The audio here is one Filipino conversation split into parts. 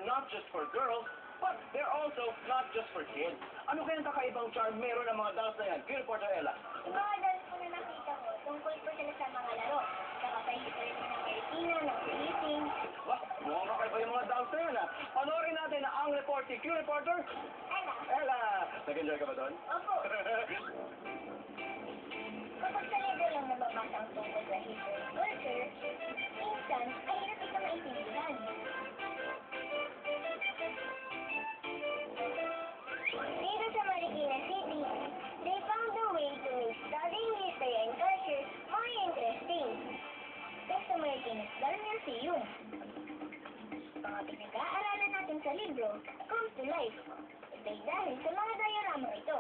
are not just for girls, but they're also not just for kids. Ano kayang kakaibang charm meron ng mga dolls na yan? Good reporter Ella. Yung mga dolls po na nakita ko, tungkol po sila sa mga laro. Nakapaisip rin ng Marikina, ng Philippines. Wah, mukhang kakaiba yung mga dolls na yan ha. Panoorin natin ang report ni Q Reporter Ella. Ella. Nag-enjoy ka ba doon? Opo. Kapag sa libro lang nababasa ang tungkol sa history and culture, minsan ay hirap ito maintindihan. Dito sa Marikina City, they found a way to make studying history and culture more interesting. Kaya sa Marikina Dal Museum, mga pinag-aaralan natin sa libro come to life. Ito ay dahil sa mga diorama ito.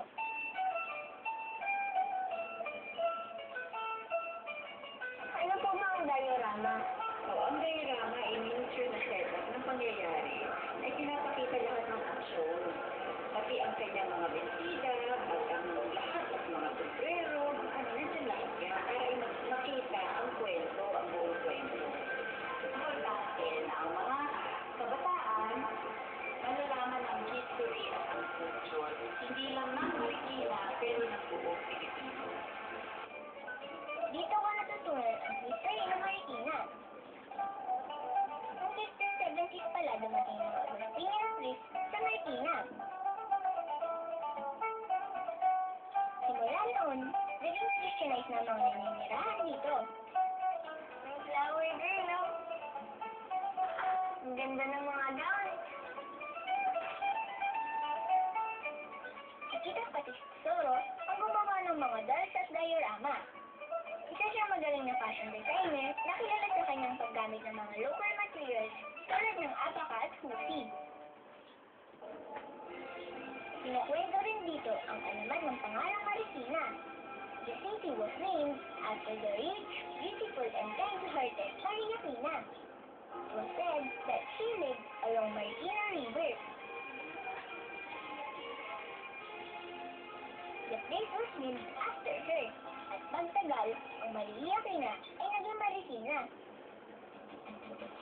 Ano po ba ang diorama? Ang diorama ay miniature na setup ng pangyayari ay pinapakita lahat ng aksyon. Pati ang kanyang mga bestida, at ang lahat ng mga sombrero, nandiyan lahat yan para makita ang kwento, ang buong kwento. Importante na ang mga kabataan malalaman ang history at ang culture, hindi lang ng Marikina, pero ng buong Pilipinas. Dito ko natutunan ang history ng Marikina. Noong 1570s pala dumating ang mga Agustinian priests sa Marikina. Simula noon, naging Christianized na mga naninirahan dito. Ang flower girl, no? Ang ganda ng mga gown. Nakita pati si Tesoro ang gumawa ng mga dolls at diorama. Isa siyang magaling na fashion designer na kilala sa kanyang paggamit ng mga local materials tulad ng apaka at husi. Kinukwento rin dito ang alaman ng pangalang Marikina. The city was named after the rich, beautiful, and kind-hearted Maria Pina. It was said that she lived along Marikina River. The place was named after her. At magtagal, ang Maria Pina ay naging Marikina.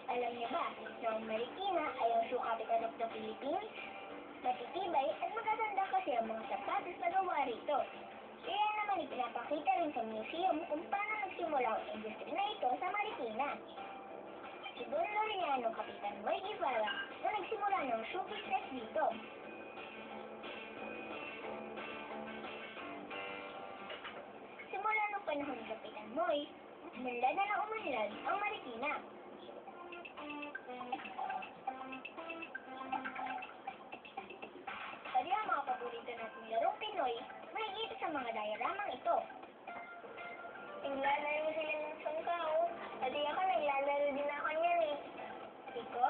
Alam niyo ba na ang Marikina ay ang shoe capital of the Philippines? Matitibay at magaganda kasi ang mga sapatos na gawa rito. Kaya naman ipinapakita rin sa museum kung paano nagsimula ang industry na ito sa Marikina. Si Don Laureano Kapitan Moy Guevara na nagsimula ng shoe business dito. Simula ng panahon ni Kapitan Moy, umunlad na ng umunlad ang Marikina. Kaya ang mga paborito nating larong Pinoy, makikita sa mga dioramang ito. Naglalaro sila ng sangkaw, pati ako naglalaro din ako niyan eh. Iko?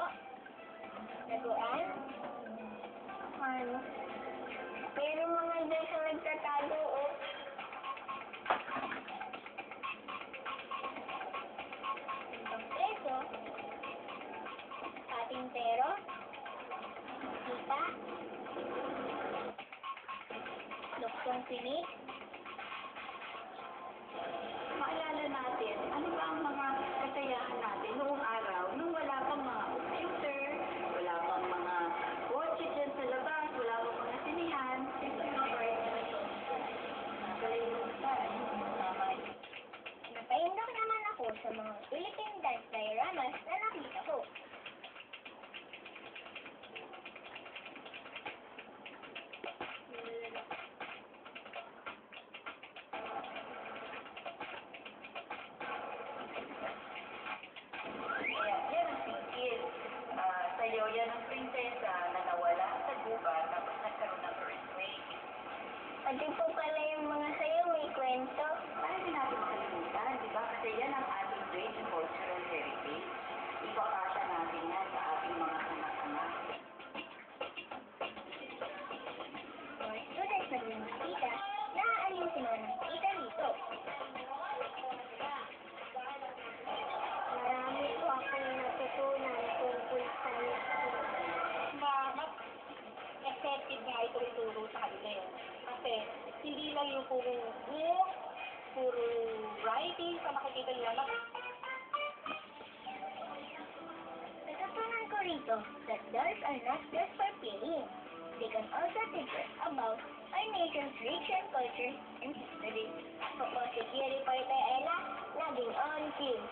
Laguan? Ano? Pero mga dyan sa nagtatago oh. Preso, patintero, kita, luksong pinig. Maalala natin, ano ba ang mga kakayahan natin noong araw, nung wala pang mga computer, wala pang mga kotse dyan sa labas, wala pang mga sinihan, yung mga part na ito. Nakalimutan, yung tama yun. Napaindok naman ako sa mga Philippine dance dioramas na nakita ko. Yan ang tingkil. Sa'yo, yan ang prinsesa na nawala sa gubat tapos nagkaroon ng earthquake. Pati po pala yung mga sayo may kwento. Para din natin makalimutan, di ba? Kasi yan ang ating great cultural heritage. Ipapasa natin yan sa ating mga anak-anak. Mga students na rin makita, naaaliw si mga nakikita rito. Marami po akong natutunan tungkol sa history. Mas effective nga ito ituro sa kanila yun. Kasi hindi lang yung puro writing sa makikita nila. Natutunan ko rin dito that dolls are not just for playing. They can also teach us about our nation's rich and culture and history. Ako po si Curie Porter Ella, naging on cue.